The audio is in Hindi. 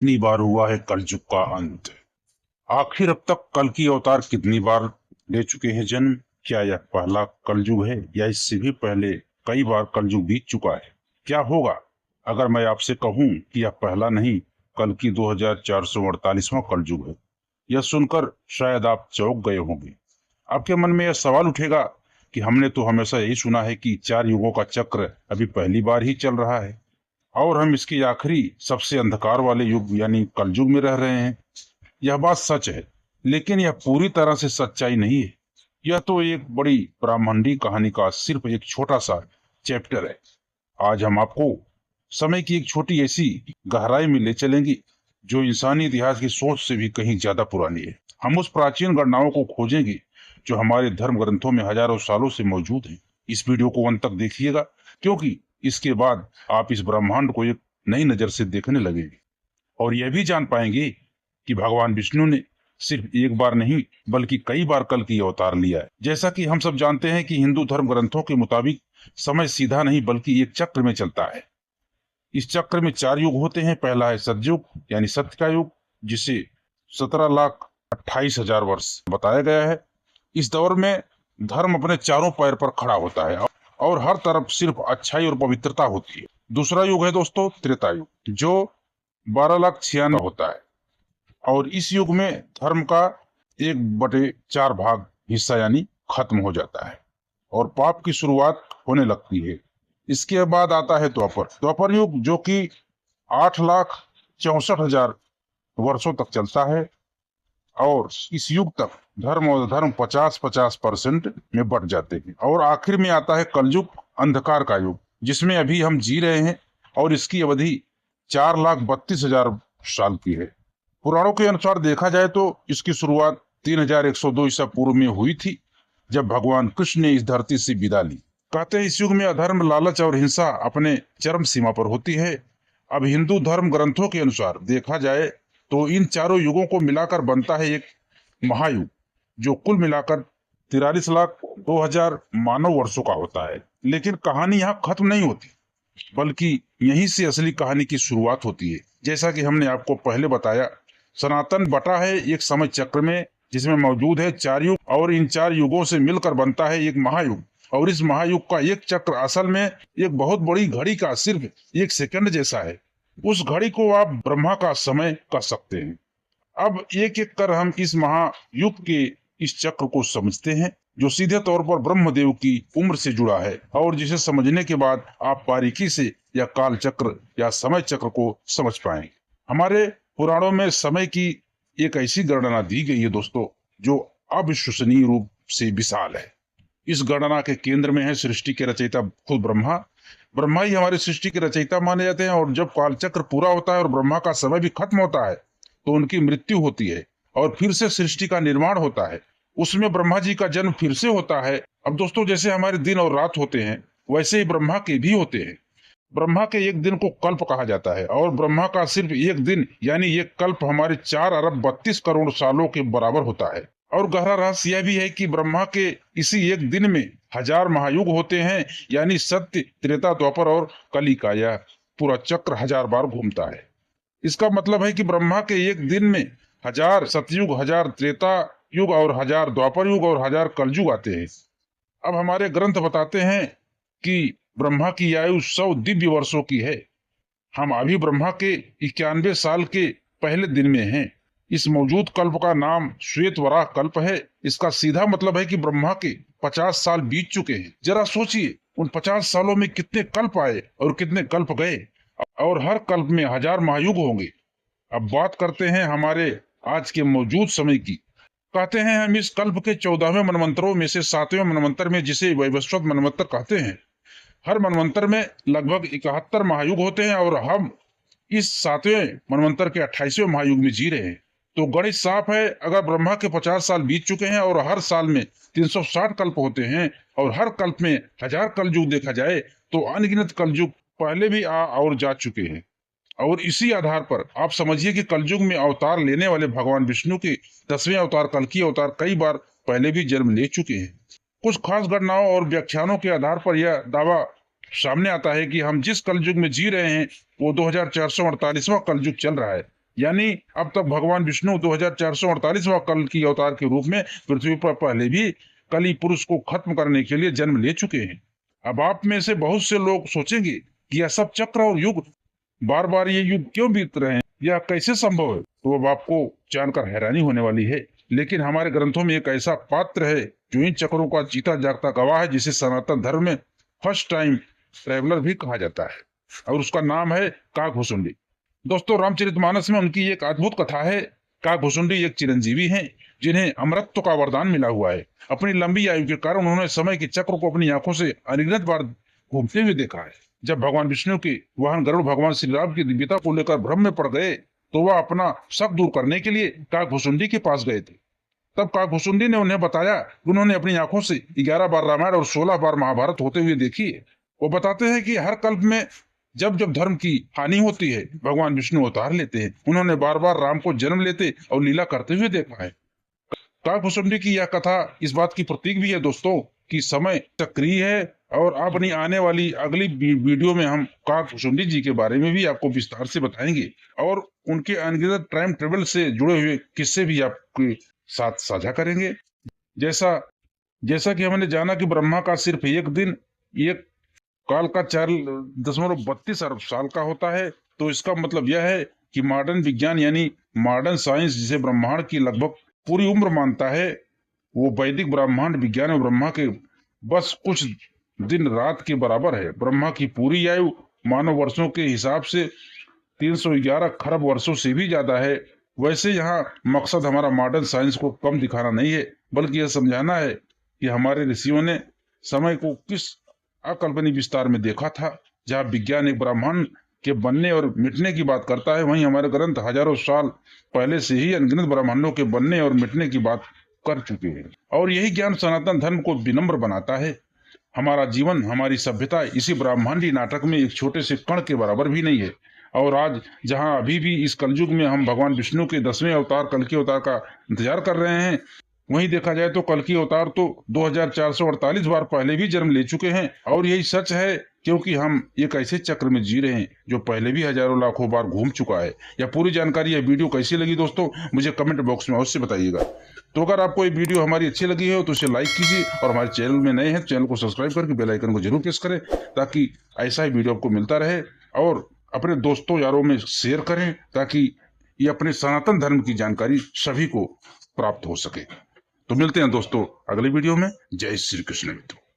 कितनी बार हुआ है कलयुग का अंत। आखिर अब तक कल की अवतार कितनी बार ले चुके हैं जन्म। क्या यह पहला कलयुग है या इससे भी पहले कई बार कलयुग बीत चुका है। क्या होगा अगर मैं आपसे कहूं कि यह पहला नहीं कल की 2448वां कलयुग है। यह सुनकर शायद आप चौंक गए होंगे। आपके मन में यह सवाल उठेगा कि हमने तो हमेशा यही सुना है कि 4 युगों का चक्र अभी पहली बार ही चल रहा है और हम इसके आखिरी सबसे अंधकार वाले युग यानी कलयुग में रह रहे हैं। यह बात सच है, लेकिन यह पूरी तरह से सच्चाई नहीं है। यह तो एक बड़ी ब्रह्मांडीय कहानी का सिर्फ एक छोटा सा चैप्टर है। आज हम आपको समय की एक छोटी ऐसी गहराई में ले चलेंगे जो इंसानी इतिहास की सोच से भी कहीं ज्यादा पुरानी है। हम उस प्राचीन गणनाओं को खोजेंगे जो हमारे धर्म ग्रंथों में हजारों सालों से मौजूद हैं। इस वीडियो को अंत तक देखिएगा, क्योंकि इसके बाद आप इस ब्रह्मांड को एक नई नजर से देखने लगेंगे और यह भी जान पाएंगे कि भगवान विष्णु ने सिर्फ एक बार नहीं बल्कि कई बार कल की अवतार लिया है। जैसा कि हम सब जानते हैं कि हिंदू धर्म ग्रंथों के मुताबिक समय सीधा नहीं बल्कि एक चक्र में चलता है। इस चक्र में 4 युग होते हैं। पहला है सतयुग यानी सत्य का युग, जिसे 17,28,000 वर्ष बताया गया है। इस दौर में धर्म अपने चारों पैर पर खड़ा होता है और हर तरफ सिर्फ अच्छाई और पवित्रता होती है। दूसरा युग है दोस्तों त्रेता युग, जो 12,96,000 होता है और इस युग में धर्म का 1/4 भाग हिस्सा यानी खत्म हो जाता है और पाप की शुरुआत होने लगती है। इसके बाद आता है द्वापर द्वापर युग, जो कि 8,64,000 वर्षों तक चलता है और इस युग तक धर्म और धर्म 50-50% में बढ़ जाते हैं। और आखिर में आता है कलयुग अंधकार का युग, जिसमें अभी हम जी रहे हैं और इसकी अवधि 4,32,000 साल की है। पुराणों के अनुसार देखा जाए तो इसकी शुरुआत 3,102 ईसा पूर्व में हुई थी, जब भगवान कृष्ण ने इस धरती से विदा ली। कहते हैं इस युग में अधर्म, लालच और हिंसा अपने चरम सीमा पर होती है। अब हिंदू धर्म ग्रंथों के अनुसार देखा जाए तो इन चारों युगों को मिलाकर बनता है एक महायुग, जो कुल मिलाकर 43,02,000 मानव वर्षों का होता है। लेकिन कहानी यहाँ खत्म नहीं होती, बल्कि यहीं से असली कहानी की शुरुआत होती है। जैसा कि हमने आपको पहले बताया, सनातन बटा है एक समय चक्र में जिसमें मौजूद है 4 युग और इन 4 युगों से मिलकर बनता है एक महायुग। और इस महायुग का एक चक्र असल में एक बहुत बड़ी घड़ी का सिर्फ 1 सेकंड जैसा है। उस घड़ी को आप ब्रह्मा का समय कह सकते हैं। अब एक एक कर हम इस महायुग के इस चक्र को समझते हैं, जो सीधे तौर पर ब्रह्मदेव की उम्र से जुड़ा है और जिसे समझने के बाद आप बारीकी से या काल चक्र या समय चक्र को समझ पाएंगे। हमारे पुराणों में समय की एक ऐसी गणना दी गई है दोस्तों, जो अविश्वसनीय रूप से विशाल है। इस गणना के केंद्र में है सृष्टि के रचयिता खुद ब्रह्मा। ब्रह्मा ही हमारी सृष्टि के रचयिता माने जाते हैं और जब कालचक्र पूरा होता है और ब्रह्मा का समय भी खत्म होता है तो उनकी मृत्यु होती है और फिर से सृष्टि का निर्माण होता है। उसमें ब्रह्मा जी का जन्म फिर से होता है। अब दोस्तों, जैसे हमारे दिन और रात होते हैं वैसे ही ब्रह्मा के भी होते हैं। ब्रह्मा के एक दिन को कल्प कहा जाता है और ब्रह्मा का सिर्फ एक दिन यानी एक कल्प हमारे 4 अरब 32 करोड़ सालों के बराबर होता है। और गहरा रहस्य यह भी है कि ब्रह्मा के इसी एक दिन में 1,000 महायुग होते हैं, यानी सत्य, त्रेता, द्वापर और कली का यह पूरा चक्र 1,000 बार घूमता है। इसका मतलब है कि ब्रह्मा के एक दिन में 1,000 सतयुग, 1,000 त्रेता युग और 1,000 द्वापर युग और 1,000 कलयुग आते हैं। अब हमारे ग्रंथ बताते हैं कि ब्रह्मा की आयु 100 दिव्य वर्षों की है। हम अभी ब्रह्मा के 91 साल के पहले दिन में हैं। इस मौजूद कल्प का नाम श्वेत वराह कल्प है। इसका सीधा मतलब है कि ब्रह्मा के 50 साल बीत चुके हैं। जरा सोचिए, उन 50 सालों में कितने कल्प आए और कितने कल्प गए और हर कल्प में 1,000 महायुग होंगे। अब बात करते हैं हमारे आज के मौजूद समय की। कहते हैं हम इस कल्प के 14वें मनवंतरों में से 7वें मनवंतर में, जिसे वैवस्वत मनवंतर कहते हैं, हर मनवंतर में लगभग 71 महायुग होते हैं और हम इस 7वें मनवंतर के 28वें महायुग में जी रहे हैं। तो गणित साफ है, अगर ब्रह्मा के 50 साल बीत चुके हैं और हर साल में 360 कल्प होते हैं और हर कल्प में 1,000 कलयुग देखा जाए तो अनगिनत कलयुग पहले भी आ और जा चुके हैं। और इसी आधार पर आप समझिए कि कलयुग में अवतार लेने वाले भगवान विष्णु के 10वें अवतार कल्कि अवतार कई बार पहले भी जन्म ले चुके हैं। कुछ खास घटनाओं और व्याख्यानों के आधार पर यह दावा सामने आता है कि हम जिस कलयुग में जी रहे हैं वो 2448वां कलयुग चल रहा है। यानी अब तक भगवान विष्णु 2448वां कल की अवतार के रूप में पृथ्वी पर पहले भी कली पुरुष को खत्म करने के लिए जन्म ले चुके हैं। अब आप में से बहुत से लोग सोचेंगे कि यह सब चक्र और युग, बार बार ये युग क्यों बीत रहे हैं, यह कैसे संभव है? तो अब आपको जानकर हैरानी होने वाली है, लेकिन हमारे ग्रंथों में एक ऐसा पात्र है जो इन चक्रों का जीता जागता गवाह है, जिसे सनातन धर्म में फर्स्ट टाइम ट्रेवलर भी कहा जाता है, और उसका नाम है काकभुसुंडी। दोस्तों, रामचरितमानस में उनकी एक अद्भुत कथा है। काकभुसुंडी एक चिरंजीवी हैं जिन्हें अमरत्व का वरदान मिला हुआ है। अपनी लंबी आयु के कारण उन्होंने समय के चक्र को अपनी आंखों से अनगिनत बार घूमते हुए देखा है। जब भगवान विष्णु के वाहन गरुड़ भगवान श्री राम की दिव्यता को लेकर भ्रम में पड़ गए तो वह अपना शक दूर करने के लिए काकभुसुंडी के पास गए थे। तब काकभुसुंडी ने उन्हें बताया कि उन्होंने अपनी आंखों से 11 बार रामायण और 16 बार महाभारत होते हुए देखी है। वो बताते हैं कि हर कल्प में जब जब धर्म की हानि होती है भगवान विष्णु अवतार लेते हैं। उन्होंने बार बार राम को जन्म लेते और लीला करते हुए देखा है। काकभुसुंडी की यह कथा इस बात की प्रतीक भी है दोस्तों कि समय चक्रीय है, और अपनी आने वाली अगली वीडियो में हम काकभुसुंडी जी के बारे में भी आपको विस्तार से बताएंगे, और उनके अनगिनत टाइम ट्रेवल से जुड़े हुए किस्से भी आपके साथ साझा करेंगे। जैसा कि हमने जाना कि ब्रह्मा का सिर्फ एक दिन एक काल का 4.32 अरब साल का होता है, तो इसका मतलब यह है कि मॉडर्न विज्ञान यानी मॉडर्न साइंस जिसे ब्रह्मांड की लगभग पूरी उम्र मानता है, वो वैदिक ब्रह्मांड विज्ञान में ब्रह्मा के बस कुछ दिन रात के बराबर है। ब्रह्मा की पूरी आयु मानव वर्षों के हिसाब से 311 खरब वर्षों से भी ज्यादा है। वैसे यहाँ मकसद हमारा मॉडर्न साइंस को कम दिखाना नहीं है, बल्कि यह समझाना है कि हमारे ऋषियों ने समय को किस अकल्पनीय विस्तार में देखा था। जहाँ विज्ञान एक ब्रह्मांड के बनने और मिटने की बात करता है, वहीं हमारे ग्रंथ हजारों साल पहले से ही अनगिनत ब्रह्मांडों के बनने और मिटने की बात कर चुके हैं, और यही ज्ञान सनातन धर्म को विनम्र बनाता है। हमारा जीवन, हमारी सभ्यता इसी ब्रह्मांडी नाटक में एक छोटे से कण के बराबर भी नहीं है। और आज जहां अभी भी इस कलयुग में हम भगवान विष्णु के 10वें अवतार कल के अवतार का इंतजार कर रहे हैं, वहीं देखा जाए तो कल की अवतार तो 2448 बार पहले भी जन्म ले चुके हैं। और यही सच है क्योंकि हम एक ऐसे चक्र में जी रहे हैं जो पहले भी हजारों लाखों बार घूम चुका है। यह पूरी जानकारी, यह वीडियो कैसी लगी दोस्तों, मुझे कमेंट बॉक्स में अवश्य बताइएगा। तो अगर आपको ये वीडियो हमारी अच्छी लगी हो तो इसे लाइक कीजिए, और हमारे चैनल में नए हैं तो चैनल को सब्सक्राइब करके बेल आइकन को जरूर प्रेस करें, ताकि ऐसा ही वीडियो आपको मिलता रहे। और अपने दोस्तों यारों में शेयर करें ताकि ये अपने सनातन धर्म की जानकारी सभी को प्राप्त हो सके। तो मिलते हैं दोस्तों अगले वीडियो में। जय श्री कृष्ण मित्रों।